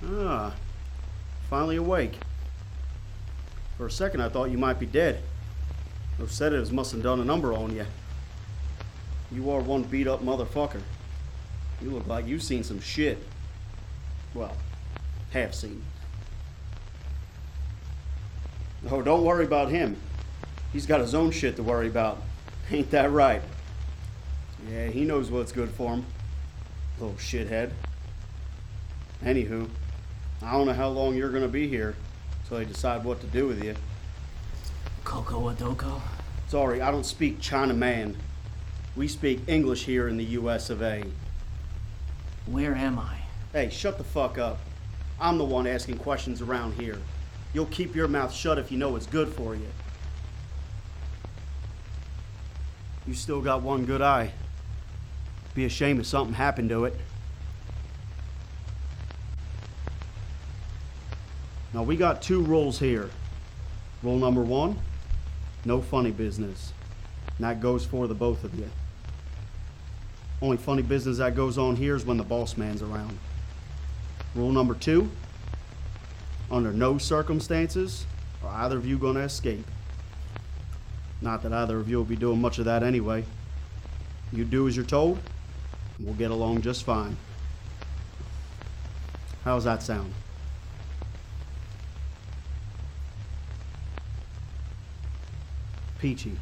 Ah, finally awake. For a second I thought you might be dead. Those sedatives must have done a number on you. You are one beat up motherfucker. You look like you've seen some shit. Well, have seen. Oh, don't worry about him. He's got his own shit to worry about. Ain't that right? Yeah, he knows what's good for him. Little shithead. Anywho, I don't know how long you're gonna be here till they decide what to do with you. Coco Adoko? Sorry, I don't speak Chinaman. We speak English here in the US of A. Where am I? Hey, shut the fuck up. I'm the one asking questions around here. You'll keep your mouth shut if you know what's good for you. You still got one good eye. Be a shame if something happened to it. Now we got two rules here. Rule number 1, no funny business. And that goes for the both of you. Only funny business that goes on here is when the boss man's around. Rule number 2, under no circumstances are either of you gonna escape. Not that either of you will be doing much of that anyway. You do as you're told, and we'll get along just fine. How's that sound? Peachy.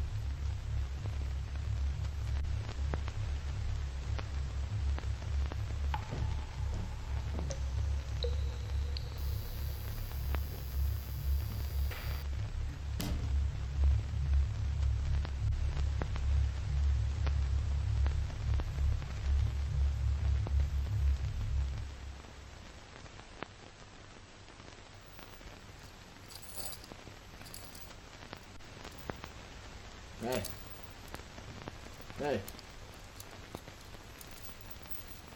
Hey. Hey.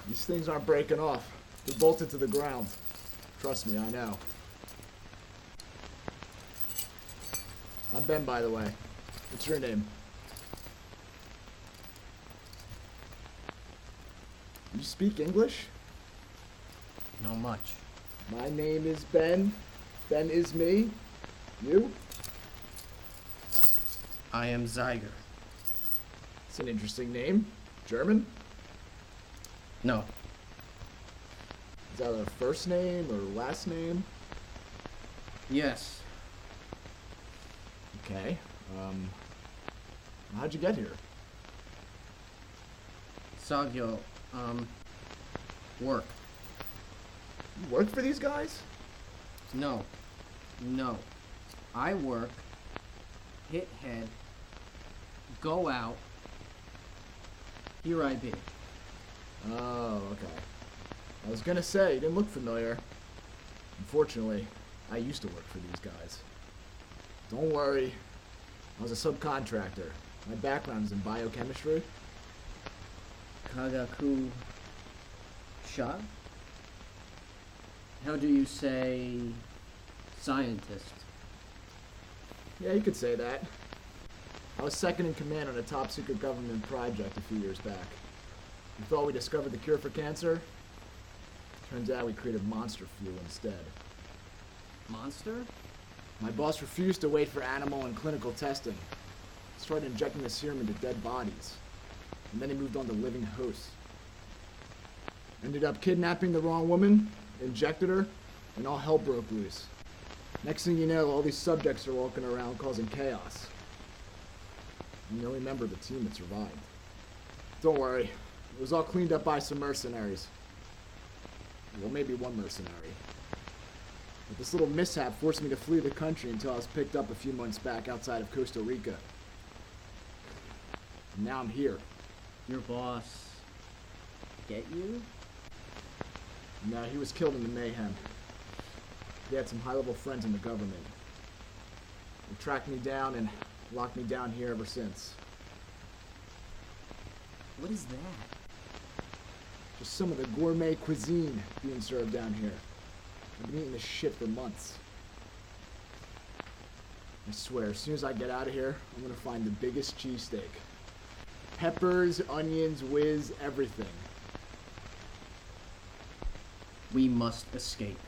These things aren't breaking off. They're bolted to the ground. Trust me, I know. I'm Ben, by the way. What's your name? You speak English? No much. My name is Ben. Ben is me. You? I am Zyger. It's an interesting name. German? No. Is that a first name or last name? Yes. Okay. How'd you get here? Sagyo, work. You work for these guys? No. I work, hit head, go out, here I be. Oh, okay. I was gonna say, you didn't look familiar. Unfortunately, I used to work for these guys. Don't worry, I was a subcontractor. My background is in biochemistry. Kagaku shot? How do you say scientist? Yeah, you could say that. I was second in command on a top secret government project a few years back. We thought we discovered the cure for cancer. Turns out we created monster fuel instead. Monster? My boss refused to wait for animal and clinical testing. He started injecting the serum into dead bodies. And then he moved on to living hosts. Ended up kidnapping the wrong woman, injected her, and all hell broke loose. Next thing you know, all these subjects are walking around causing chaos. I'm the only member of the team that survived. Don't worry, it was all cleaned up by some mercenaries. Well, maybe one mercenary. But this little mishap forced me to flee the country until I was picked up a few months back outside of Costa Rica. And now I'm here. Your boss get you? No, he was killed in the mayhem. He had some high-level friends in the government. They tracked me down and locked me down here ever since. What is that? Just some of the gourmet cuisine being served down here. I've been eating this shit for months. I swear, as soon as I get out of here, I'm gonna find the biggest cheesesteak. Peppers, onions, whiz, everything. We must escape.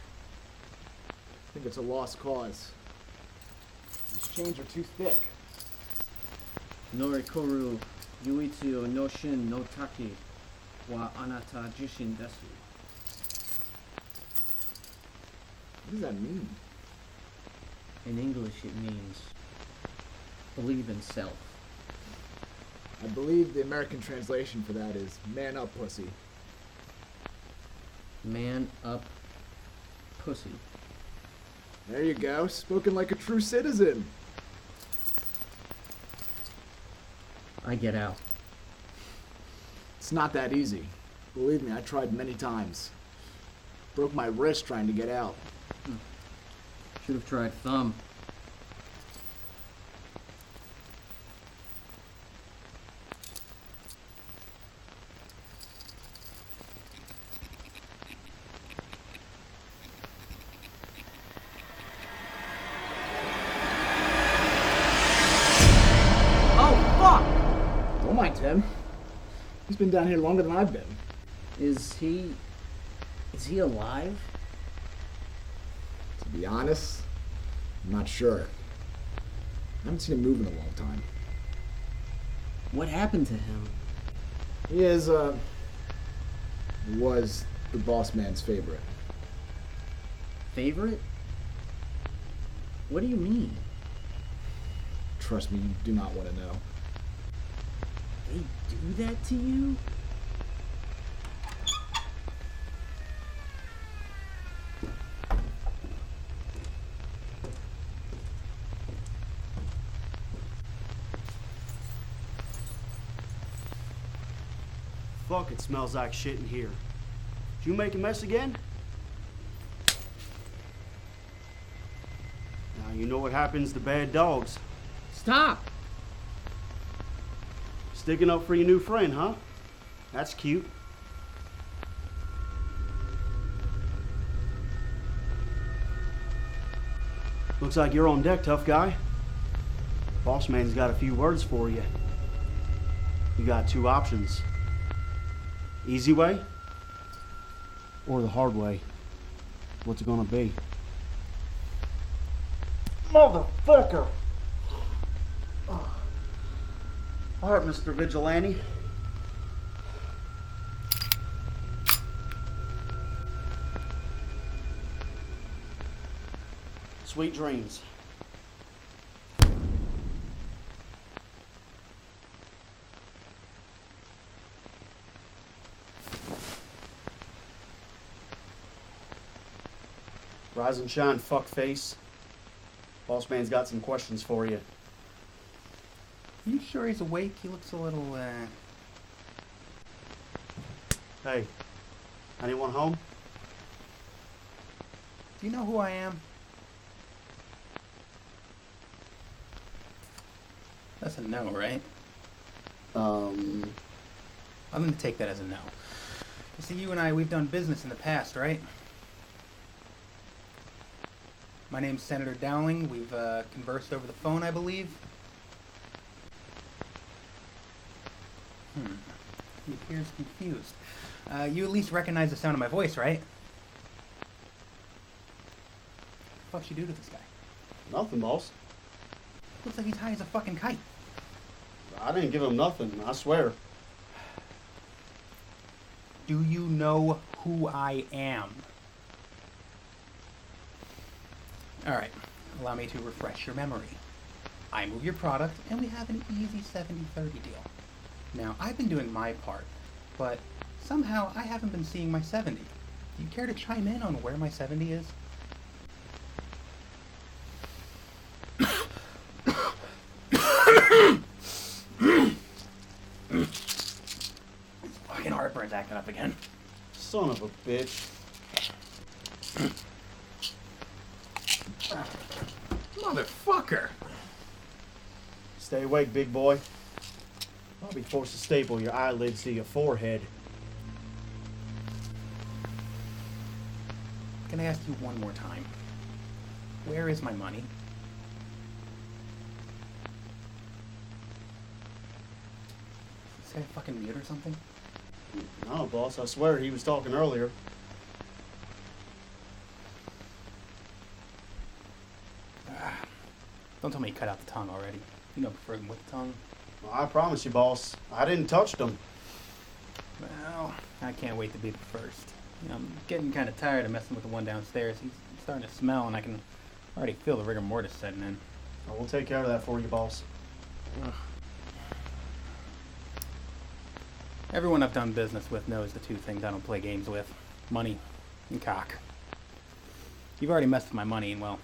think it's a lost cause. These chains are too thick. Norikoru Yuichi no Shin no Taki wa anata jishin desu. What does that mean? In English it means believe in self. I believe the American translation for that is man up, pussy. Man up pussy. There you go, spoken like a true citizen. I get out. It's not that easy. Believe me, I tried many times. Broke my wrist trying to get out. Should have tried thumb. Oh, fuck! Don't mind Tim. He's been down here longer than I've been. Is he alive? To be honest, I'm not sure. I haven't seen him move in a long time. What happened to him? He was the boss man's favorite. Favorite? What do you mean? Trust me, you do not want to know. They do that to you? Fuck, it smells like shit in here. Did you make a mess again? Now you know what happens to bad dogs. Stop! Sticking up for your new friend, huh? That's cute. Looks like you're on deck, tough guy. Boss man's got a few words for you. You got two options. Easy way or the hard way. What's it gonna be? Motherfucker! All right, Mr. Vigilante. Sweet dreams. Rise and shine, fuckface. Boss man's got some questions for you. You sure he's awake? He looks a little, Hey, anyone home? Do you know who I am? That's a no, right? I'm gonna take that as a no. You see, you and I, we've done business in the past, right? My name's Senator Dowling. We've conversed over the phone, I believe. He appears confused. You at least recognize the sound of my voice, right? What the fuck you do to this guy? Nothing, boss. Looks like he's high as a fucking kite. I didn't give him nothing, I swear. Do you know who I am? Alright, allow me to refresh your memory. I move your product, and we have an easy 70-30 deal. Now, I've been doing my part, but somehow I haven't been seeing my 70. Do you care to chime in on where my 70 is? Fucking heartburn's acting up again. Son of a bitch. Motherfucker! Stay awake, big boy. I'll be forced to staple your eyelids to your forehead. Can I ask you one more time? Where is my money? Is this guy fucking mute or something? No, boss, I swear he was talking earlier. Don't tell me you cut out the tongue already. You know I prefer them with the tongue. Well, I promise you, boss, I didn't touch them. Well, I can't wait to be the first. You know, I'm getting kind of tired of messing with the one downstairs. He's starting to smell, and I can already feel the rigor mortis setting in. Well, we'll take care of that for you, boss. Everyone I've done business with knows the two things I don't play games with. Money and cock. You've already messed with my money, and well,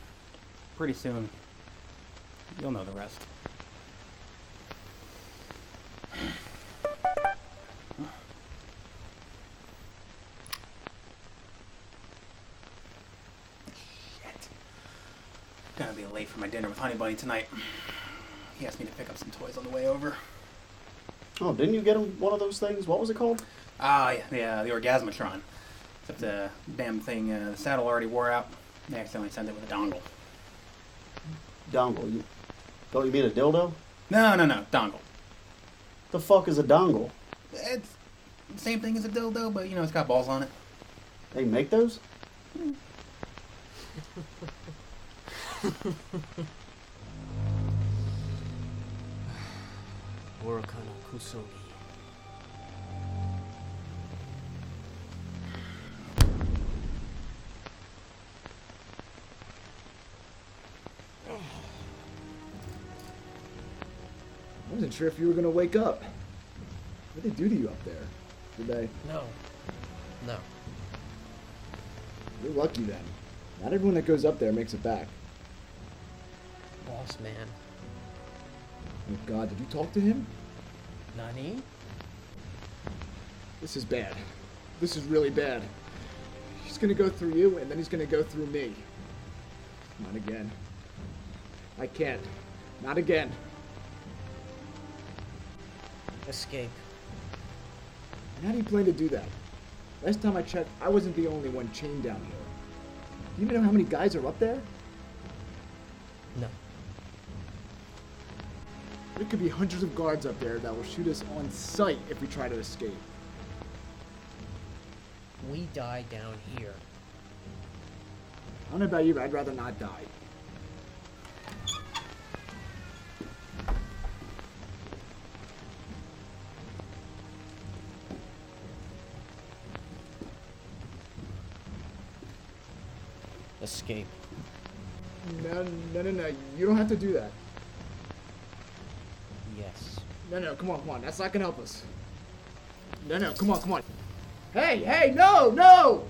pretty soon, you'll know the rest. Shit. Gonna be late for my dinner with Honey Bunny tonight. He asked me to pick up some toys on the way over. Oh, didn't you get him one of those things? What was it called? Ah, yeah, the Orgasmatron. Except the damn thing, the saddle already wore out. They accidentally sent it with a dongle. Dongle. Don't you mean a dildo? No, dongle. The fuck is a dongle? It's the same thing as a dildo, but you know, it's got balls on it. They make those? Worokana Kusogi. I wasn't sure if you were gonna wake up. What did they do to you up there? Did they? No. You're lucky then. Not everyone that goes up there makes it back. Boss man. Oh God, did you talk to him? Nani? This is bad. This is really bad. He's gonna go through you, and then he's gonna go through me. Not again. I can't. Not again. Escape. And how do you plan to do that? Last time I checked, I wasn't the only one chained down here. Do you even know how many guys are up there? No. There could be hundreds of guards up there that will shoot us on sight if we try to escape. We die down here. I don't know about you, but I'd rather not die. Escape. No. You don't have to do that. Yes. No, come on. That's not gonna help us. No, come on. Hey, no!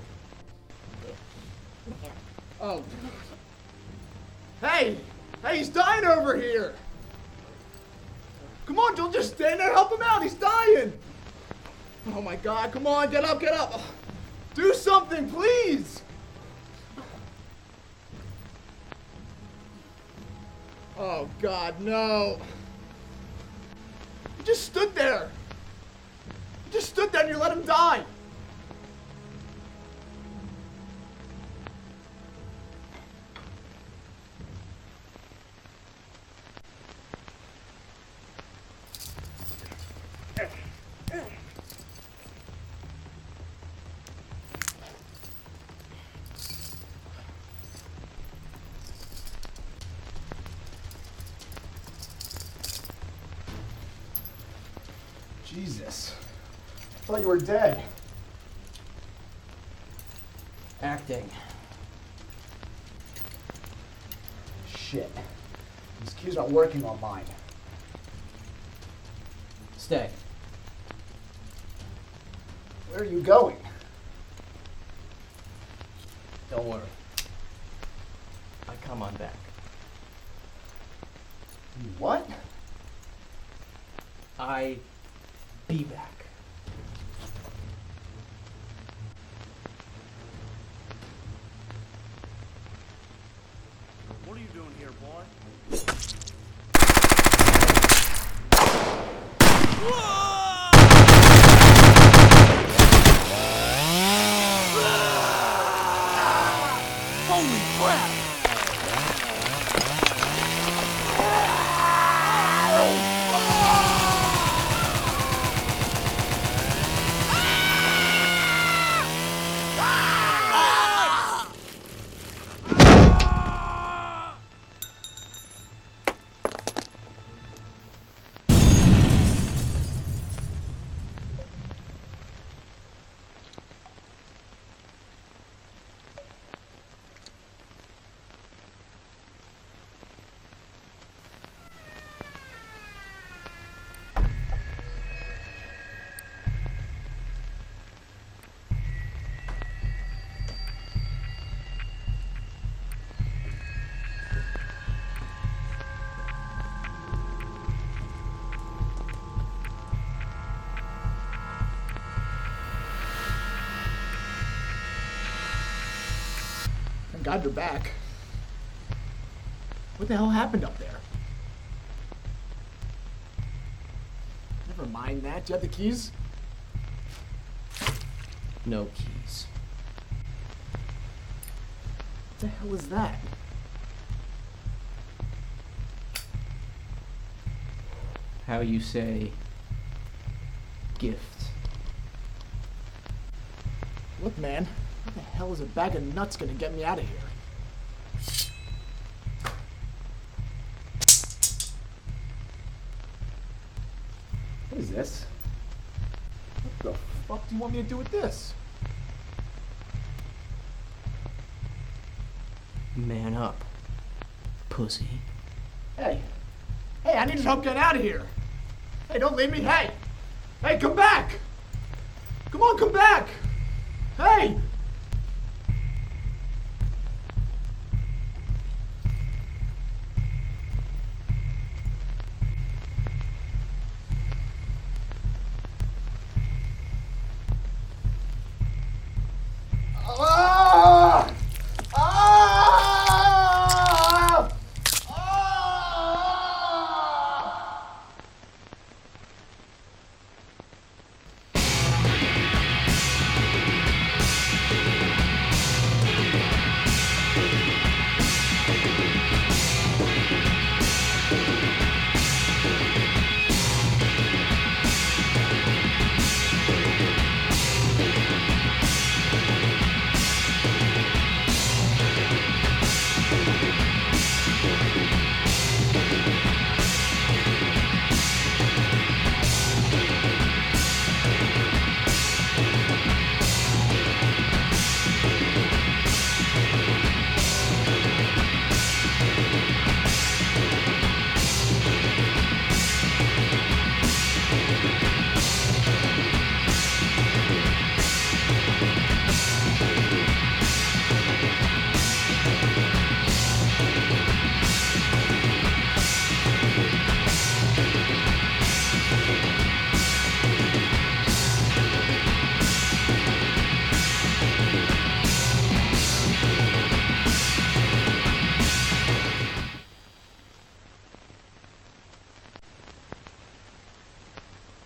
Oh. Hey, he's dying over here! Come on, don't just stand there, help him out, he's dying! Oh my God, come on, get up! Do something, please! Oh God, no! You just stood there! And you let him die! Jesus. I thought you were dead. Acting. Shit. These cues aren't working on mine. Stay. Where are you going? Don't worry. I come on back. What? I be back. What are you doing here, boy? Holy crap! got your back. What the hell happened up there? Never mind that. Do you have the keys? No keys. What the hell is that? How you say gift. Look, man. How the hell is a bag of nuts gonna get me out of here? What is this? What the fuck do you want me to do with this? Man up, pussy. Hey! Hey, I need help getting out of here! Hey, don't leave me! Hey! Hey, come back! Come on, come back! Hey!